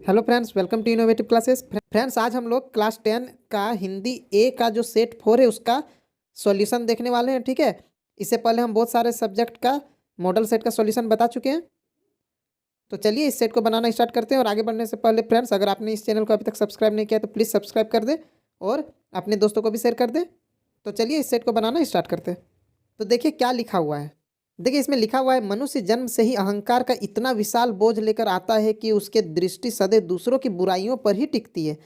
Hello friends, welcome to innovative classes. Friends, आज हम लोग क्लास 10 का हिंदी ए का जो सेट 4 है उसका सॉल्यूशन देखने वाले हैं। ठीक है, इससे पहले हम बहुत सारे सब्जेक्ट का मॉडल सेट का सॉल्यूशन बता चुके हैं। तो चलिए इस सेट को बनाना स्टार्ट करते हैं। और आगे बढ़ने से पहले फ्रेंड्स, अगर आपने इस चैनल को अभी तक सब्सक्राइब नहीं किया तो प्लीज़ सब्सक्राइब कर दें और अपने दोस्तों को भी शेयर कर दें। तो चलिए इस सेट को बनाना स्टार्ट करते हैं। तो देखिए क्या लिखा हुआ है। देखिए इसमें लिखा हुआ है, मनुष्य जन्म से ही अहंकार का इतना विशाल बोझ लेकर आता है कि उसके दृष्टि सदैव दूसरों की बुराइयों पर ही टिकती है।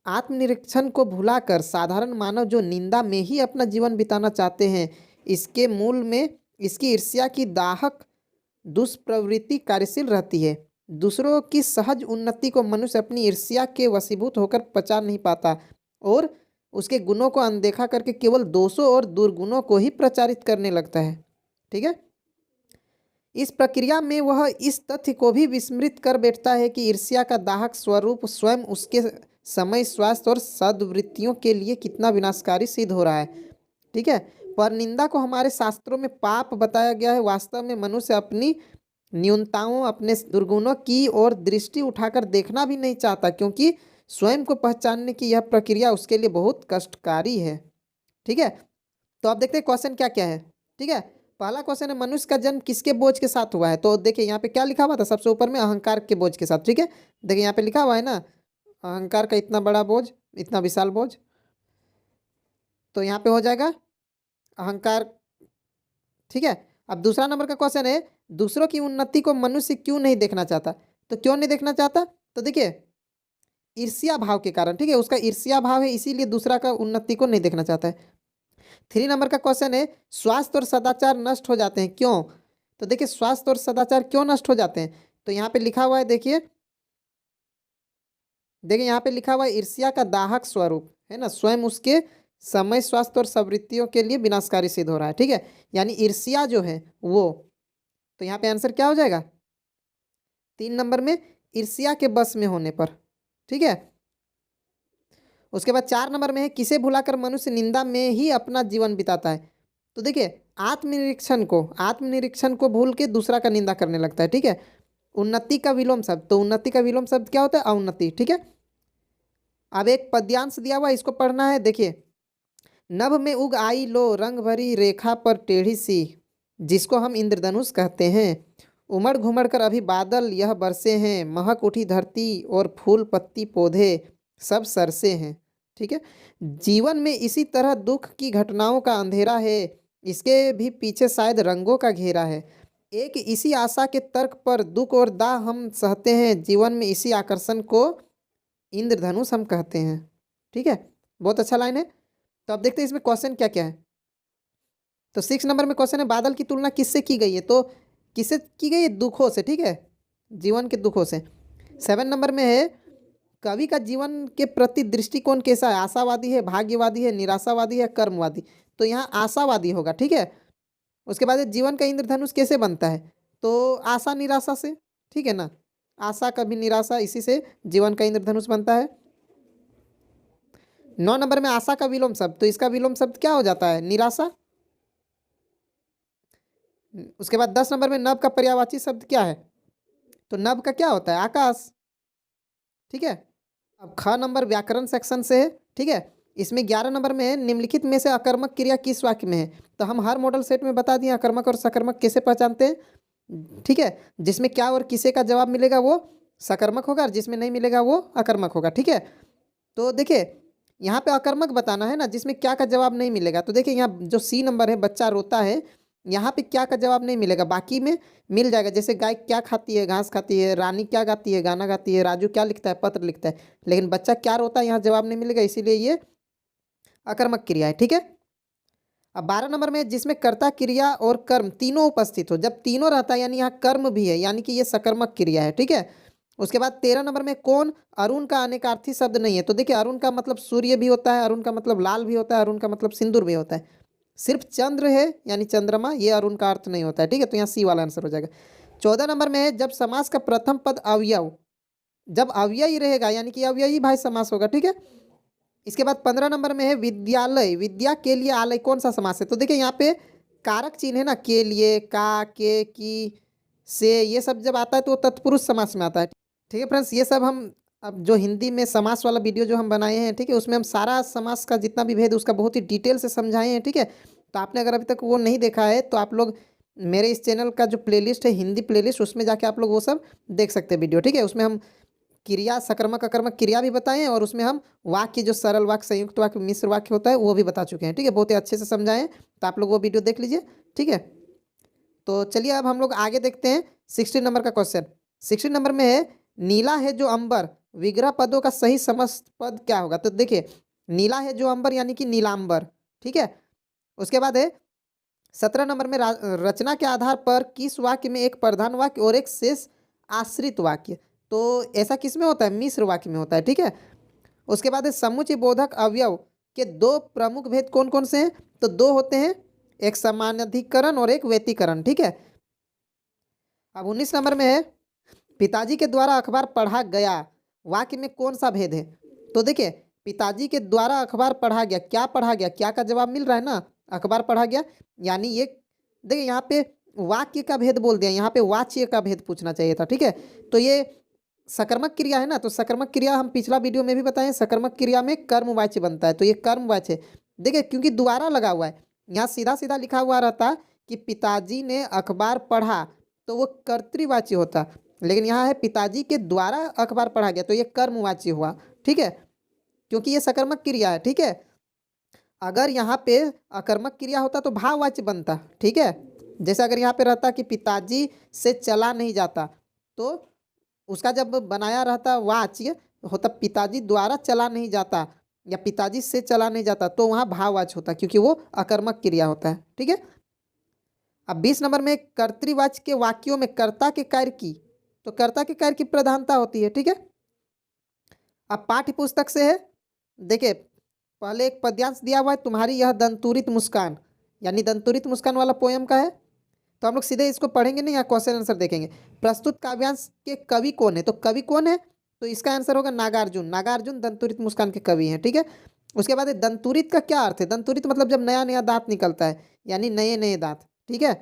आत्मनिरीक्षण को भुलाकर साधारण मानव जो निंदा में ही अपना जीवन बिताना चाहते हैं, इसके मूल में इसकी ईर्ष्या की दाहक दुष्प्रवृत्ति कार्यशील रहती है। दूसरों की सहज उन्नति को मनुष्य अपनी ईर्ष्या के वशीभूत होकर पचा नहीं पाता और उसके गुणों को अनदेखा करके केवल दोषों और दुर्गुणों को ही प्रचारित करने लगता है। ठीक है, इस प्रक्रिया में वह इस तथ्य को भी विस्मृत कर बैठता है कि ईर्ष्या का दाहक स्वरूप स्वयं उसके समय, स्वास्थ्य और सद्वृत्तियों के लिए कितना विनाशकारी सिद्ध हो रहा है। ठीक है, पर निंदा को हमारे शास्त्रों में पाप बताया गया है। वास्तव में मनुष्य अपनी न्यूनताओं, अपने दुर्गुणों की ओर दृष्टि उठाकर देखना भी नहीं चाहता, क्योंकि स्वयं को पहचानने की यह प्रक्रिया उसके लिए बहुत कष्टकारी है। ठीक है, तो अब देखते हैं क्वेश्चन क्या क्या है। ठीक है, पहला क्वेश्चन है, मनुष्य का जन्म किसके बोझ के साथ हुआ है। तो देखिए यहाँ पे क्या लिखा हुआ था, सबसे ऊपर में अहंकार के बोझ के साथ। ठीक है, देखिए यहाँ पे लिखा हुआ है ना, अहंकार का इतना बड़ा बोझ, इतना विशाल बोझ। तो यहाँ पे हो जाएगा अहंकार। ठीक है, अब दूसरा नंबर का क्वेश्चन है, दूसरों की उन्नति को मनुष्य क्यों नहीं देखना चाहता। तो क्यों नहीं देखना चाहता, तो देखिए ईर्ष्या भाव के कारण। ठीक है, उसका ईर्ष्या भाव है, इसीलिए दूसरा का उन्नति को नहीं देखना चाहता है। 3 नंबर का क्वेश्चन है, स्वास्थ्य और सदाचार नष्ट हो जाते हैं क्यों। तो देखिए स्वास्थ्य और सदाचार क्यों नष्ट हो जाते हैं, तो यहाँ पे लिखा हुआ है, देखिए देखिए यहाँ पे लिखा हुआ है, ईर्ष्या का दाहक स्वरूप है ना, स्वयं उसके समय, स्वास्थ्य और सवृत्तियों के लिए विनाशकारी सिद्ध हो रहा है। ठीक है, यानी ईर्ष्या जो है वो, तो यहाँ पे आंसर क्या हो जाएगा 3 नंबर में, ईर्ष्या के बस में होने पर। ठीक है, उसके बाद 4 नंबर में है, किसे भुलाकर मनुष्य निंदा में ही अपना जीवन बिताता है। तो देखिए आत्मनिरीक्षण को भूल के दूसरा का निंदा करने लगता है। ठीक है, उन्नति का विलोम शब्द, तो उन्नति का विलोम शब्द क्या होता है, अवनति। ठीक है, अब एक पद्यांश दिया हुआ, इसको पढ़ना है। देखिए, नभ में उग आई लो रंग भरी रेखा पर टेढ़ी सी, जिसको हम इंद्रधनुष कहते हैं। उमड़ घुमड़ कर अभी बादल यह बरसे हैं, महक उठी धरती और फूल पत्ती पौधे सब सरसे हैं। ठीक है, जीवन में इसी तरह दुख की घटनाओं का अंधेरा है, इसके भी पीछे शायद रंगों का घेरा है। एक इसी आशा के तर्क पर दुख और दाह हम सहते हैं, जीवन में इसी आकर्षण को इंद्रधनुष हम कहते हैं। ठीक है, बहुत अच्छा लाइन है। तो अब देखते हैं इसमें क्वेश्चन क्या क्या है। तो 6 नंबर में क्वेश्चन है, बादल की तुलना किससे की गई है। तो किससे की गई है, दुखों से। ठीक है, जीवन के दुखों से। 7 नंबर में है, कवि का जीवन के प्रति दृष्टिकोण कैसा है, आशावादी है, भाग्यवादी है, निराशावादी है, कर्मवादी। तो यहाँ आशावादी होगा। ठीक है, उसके बाद जीवन का इंद्रधनुष कैसे बनता है, तो आशा निराशा से। ठीक है ना, आशा कभी निराशा, इसी से जीवन का इंद्रधनुष बनता है। 9 नंबर में आशा का विलोम शब्द, तो इसका विलोम शब्द क्या हो जाता है, निराशा। उसके बाद 10 नंबर में नभ का पर्यायवाची शब्द क्या है, तो नभ का क्या होता है, आकाश। ठीक है, अब ख नंबर व्याकरण सेक्शन से है। ठीक है, इसमें 11 नंबर में है, निम्नलिखित में से अकर्मक क्रिया किस वाक्य में है। तो हम हर मॉडल सेट में बता दिए अकर्मक और सकर्मक कैसे पहचानते हैं। ठीक है, जिसमें क्या और किसे का जवाब मिलेगा वो सकर्मक होगा, और जिसमें नहीं मिलेगा वो अकर्मक होगा। ठीक है, तो देखिए यहाँ पे अकर्मक बताना है ना, जिसमें क्या का जवाब नहीं मिलेगा। तो देखिए यहाँ जो सी नंबर है, बच्चा रोता है, यहाँ पे क्या का जवाब नहीं मिलेगा, बाकी में मिल जाएगा। जैसे गाय क्या खाती है, घास खाती है, रानी क्या गाती है, गाना गाती है, राजू क्या लिखता है, पत्र लिखता है। लेकिन बच्चा क्या रोता है, यहाँ जवाब नहीं मिलेगा, इसीलिए ये अकर्मक क्रिया है। ठीक है, अब 12 नंबर में, जिसमें कर्ता, क्रिया और कर्म तीनों उपस्थित हो। जब तीनों रहता है यानी यहाँ कर्म भी है, यानी कि ये सकर्मक क्रिया है। ठीक है, उसके बाद 13 नंबर में, कौन अरुण का अनेकार्थी शब्द नहीं है। तो देखिए अरुण का मतलब सूर्य भी होता है, अरुण का मतलब लाल भी होता है, अरुण का मतलब सिंदूर भी होता है। सिर्फ चंद्र है यानी चंद्रमा, ये अरुण का अर्थ नहीं होता है। ठीक है, तो यहाँ सी वाला आंसर हो जाएगा। 14 नंबर में है, जब समास का प्रथम पद अवयव, जब अव्ययी रहेगा यानी कि अव्ययी भाई समास होगा। ठीक है, इसके बाद 15 नंबर में है, विद्यालय, विद्या के लिए आलय कौन सा समास है। तो देखिए यहाँ पे कारक चिन्ह है ना, के लिए, का, के, की, से, ये सब जब आता है तो वो तत्पुरुष समास में आता है। ठीक है फ्रेंड्स, ये सब हम अब जो हिंदी में समास वाला वीडियो जो हम बनाए हैं, ठीक है, उसमें हम सारा समास का जितना भी भेद है उसका बहुत ही डिटेल से समझाए हैं। ठीक है, तो आपने अगर अभी तक वो नहीं देखा है तो आप लोग मेरे इस चैनल का जो प्लेलिस्ट है हिंदी प्लेलिस्ट, उसमें जाके आप लोग वो सब देख सकते हैं वीडियो। ठीक है, उसमें हम क्रिया, सकर्मक अकर्मक क्रिया भी बताए हैं और उसमें हम वाक्य, जो सरल वाक्य, संयुक्त वाक्य, मिश्र वाक्य होता है, वो भी बता चुके हैं। ठीक है, बहुत ही अच्छे से समझाए हैं, तो आप लोग वो वीडियो देख लीजिए। ठीक है, तो चलिए अब हम लोग आगे देखते हैं 16 नंबर का क्वेश्चन। 16 नंबर में है, नीला है जो अंबर, विग्रह पदों का सही समस्त पद क्या होगा। तो देखिए, नीला है जो अंबर यानी कि नीलांबर। ठीक है, उसके बाद है 17 नंबर में, रचना के आधार पर किस वाक्य में एक प्रधान वाक्य और एक शेष आश्रित वाक्य। तो ऐसा किस में होता है, मिश्र वाक्य में होता है। ठीक है, उसके बाद है समुच्चय बोधक अवयव के दो प्रमुख भेद कौन कौन से हैं। तो दो होते हैं, एक समानाधिकरण और एक व्यतिकरण। ठीक है, अब 19 नंबर में है, पिताजी के द्वारा अखबार पढ़ा गया, वाक्य में कौन सा भेद है। तो देखिए, पिताजी के द्वारा अखबार पढ़ा गया, क्या पढ़ा गया, क्या का जवाब मिल रहा है ना, अखबार पढ़ा गया, यानी ये देखिए यहाँ पे वाक्य का भेद बोल दिया, यहाँ पे वाच्य का भेद पूछना चाहिए था। ठीक है, तो ये सकर्मक क्रिया है ना, तो सकर्मक क्रिया हम पिछला वीडियो में भी बताएं, सकर्मक क्रिया में कर्मवाच्य बनता है, तो ये कर्मवाच्य देखिए, क्योंकि द्वारा लगा हुआ है, यहाँ सीधा सीधा लिखा हुआ रहता कि पिताजी ने अखबार पढ़ा, तो वो कर्तृवाच्य होता, लेकिन यहाँ है पिताजी के द्वारा अखबार पढ़ा गया, तो ये कर्मवाच्य हुआ। ठीक है, क्योंकि ये सकर्मक क्रिया है। ठीक है, अगर यहाँ पे अकर्मक क्रिया होता तो भाववाच्य बनता। ठीक है, जैसे अगर यहाँ पे रहता कि पिताजी से चला नहीं जाता, तो उसका जब बनाया रहता वाच्य होता पिताजी द्वारा चला नहीं जाता या पिताजी से चला नहीं जाता, तो वहाँ भाववाच्य होता, क्योंकि वो अकर्मक क्रिया होता है। ठीक है, अब 20 नंबर में, कर्तृवाच्य के वाक्यों में कर्ता के कार्य की, तो कर्ता के कार्य की प्रधानता होती है। ठीक है, अब पाठ्य पुस्तक से है, देखिए पहले एक पद्यांश दिया हुआ है, तुम्हारी यह दंतुरित मुस्कान, यानी दंतुरित मुस्कान वाला पोयम का है, तो हम लोग सीधे इसको पढ़ेंगे नहीं, या क्वेश्चन आंसर देखेंगे। प्रस्तुत काव्यांश के कवि कौन है, तो कवि कौन है, तो इसका आंसर होगा नागार्जुन। नागार्जुन दंतुरित मुस्कान के कवि हैं। ठीक है, उसके बाद दंतुरित का क्या अर्थ है, दंतुरित मतलब जब नया नया दांत निकलता है, यानी नए नए दांत। ठीक है,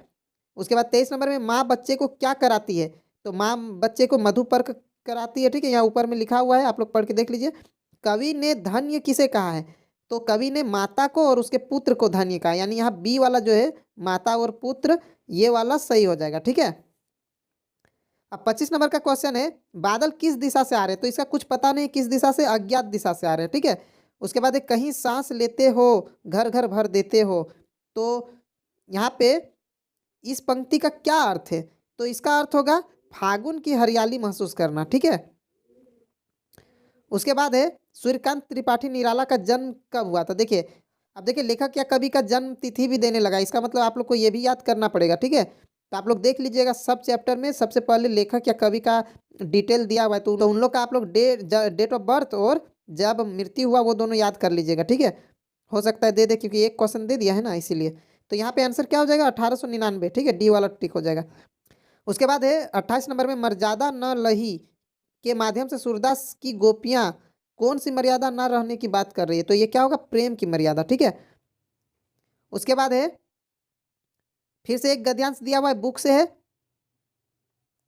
उसके बाद 23 नंबर में, माँ बच्चे को क्या कराती है, तो माँ बच्चे को मधुपर्क कराती है। ठीक है, यहाँ ऊपर में लिखा हुआ है, आप लोग पढ़ के देख लीजिए। कवि ने धन्य किसे कहा है, तो कवि ने माता को और उसके पुत्र को धन्य कहा, यानी यहाँ बी वाला जो है माता और पुत्र, ये वाला सही हो जाएगा। ठीक है, अब 25 नंबर का क्वेश्चन है, बादल किस दिशा से आ रहे हैं, तो इसका कुछ पता नहीं किस दिशा से, अज्ञात दिशा से आ रहे हैं। ठीक है, उसके बाद कहीं सांस लेते हो घर घर भर देते हो, तो यहाँ पे इस पंक्ति का क्या अर्थ है, तो इसका अर्थ होगा फागुन की हरियाली महसूस करना। ठीक है, उसके बाद है, सूर्यकांत त्रिपाठी निराला का जन्म कब हुआ था। देखिए, अब देखिए लेखक या कवि का जन्म तिथि भी देने लगा, इसका मतलब आप लोग को ये भी याद करना पड़ेगा। ठीक है, तो आप लोग देख लीजिएगा, सब चैप्टर में सबसे पहले लेखक या कवि का डिटेल दिया हुआ है, तो उन लोग का आप लोग डेट ऑफ बर्थ और जब मृत्यु हुआ वो दोनों याद कर लीजिएगा। ठीक है, हो सकता है दे दे, क्योंकि एक क्वेश्चन दे दिया है ना, इसीलिए। तो यहाँ पे आंसर क्या हो जाएगा, 1899। ठीक है, डी वाला टिक हो जाएगा। उसके बाद है 28 नंबर में, मर्यादा न लही के माध्यम से सूरदास की गोपियां कौन सी मर्यादा न रहने की बात कर रही है, तो ये क्या होगा, प्रेम की मर्यादा। ठीक है, उसके बाद है, फिर से एक गद्यांश दिया हुआ है, बुक से है,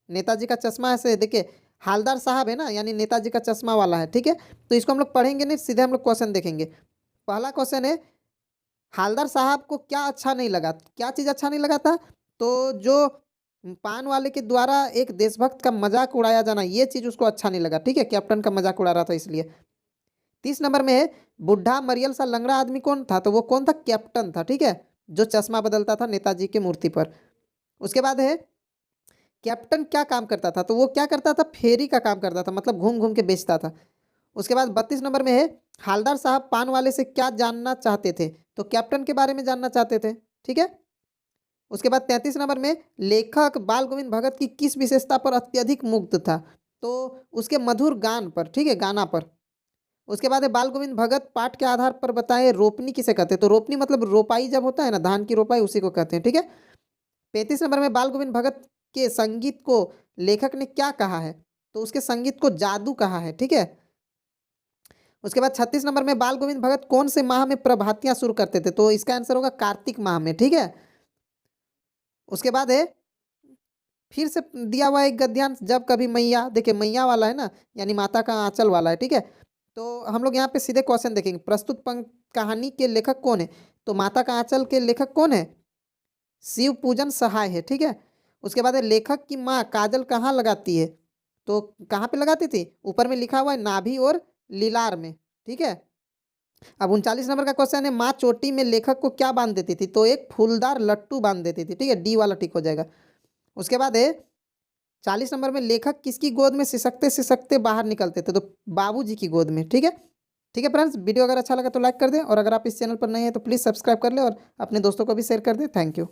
नेताजी का चश्मा ऐसे देखिए, हालदार साहब है ना, यानी नेताजी का चश्मा वाला है। ठीक है, तो इसको हम लोग पढ़ेंगे नहीं, सीधे हम लोग क्वेश्चन देखेंगे। पहला क्वेश्चन है, हालदार साहब को क्या अच्छा नहीं लगा, क्या चीज़ अच्छा नहीं लगा था, तो जो पान वाले के द्वारा एक देशभक्त का मजाक उड़ाया जाना, ये चीज़ उसको अच्छा नहीं लगा। ठीक है, कैप्टन का मजाक उड़ा रहा था इसलिए। 30 नंबर में है, बुढ़ा मरियल सा लंगड़ा आदमी कौन था, तो वो कौन था, कैप्टन था। ठीक है, जो चश्मा बदलता था नेताजी की मूर्ति पर। उसके बाद है, कैप्टन क्या काम करता था, तो वो क्या करता था, फेरी का काम करता था, मतलब घूम घूम के बेचता था। उसके बाद 32 नंबर में है, हालदार साहब पान वाले से क्या जानना चाहते थे, तो कैप्टन के बारे में जानना चाहते थे। ठीक है, उसके बाद 33 नंबर में, लेखक बाल गोविंद भगत की किस विशेषता पर अत्यधिक मुग्ध था, तो उसके मधुर गान पर। ठीक है, गाना पर। उसके बाद है, बाल गोविंद भगत पाठ के आधार पर बताए रोपनी किसे कहते हैं, तो रोपनी मतलब रोपाई जब होता है ना, धान की रोपाई, उसी को कहते हैं। ठीक है, 35 नंबर में, बाल गोविंद भगत के संगीत को लेखक ने क्या कहा है, तो उसके संगीत को जादू कहा है। ठीक है, उसके बाद 36 नंबर में, बाल गोविंद भगत कौन से माह में प्रभातियां शुरू करते थे, तो इसका आंसर होगा कार्तिक माह में। ठीक है, उसके बाद है फिर से दिया हुआ है एक गद्यांश, जब कभी मैया, देखिए मैया वाला है ना, यानी माता का आंचल वाला है, ठीक है। तो हम लोग यहाँ पे सीधे क्वेश्चन देखेंगे, प्रस्तुत पंक्ति कहानी के लेखक कौन है? तो माता का आंचल के लेखक कौन है? शिव पूजन सहाय है, ठीक है। उसके बाद है लेखक की माँ काजल कहाँ लगाती है? तो कहाँ पे लगाती थी? ऊपर में लिखा हुआ है नाभि और लीलार में, ठीक है। अब 39 नंबर का क्वेश्चन है, माँ चोटी में लेखक को क्या बांध देती थी? तो एक फूलदार लट्टू बांध देती थी, ठीक है, डी वाला टिक हो जाएगा। उसके बाद है 40 नंबर में, लेखक किसकी गोद में सिसकते सिसकते बाहर निकलते थे? तो बाबूजी की गोद में, ठीक है। ठीक है फ्रेंड्स, वीडियो अगर अच्छा लगा तो लाइक कर दें, और अगर आप इस चैनल पर नए हैं तो प्लीज़ सब्सक्राइब कर लें और अपने दोस्तों को भी शेयर कर दें। Thank you.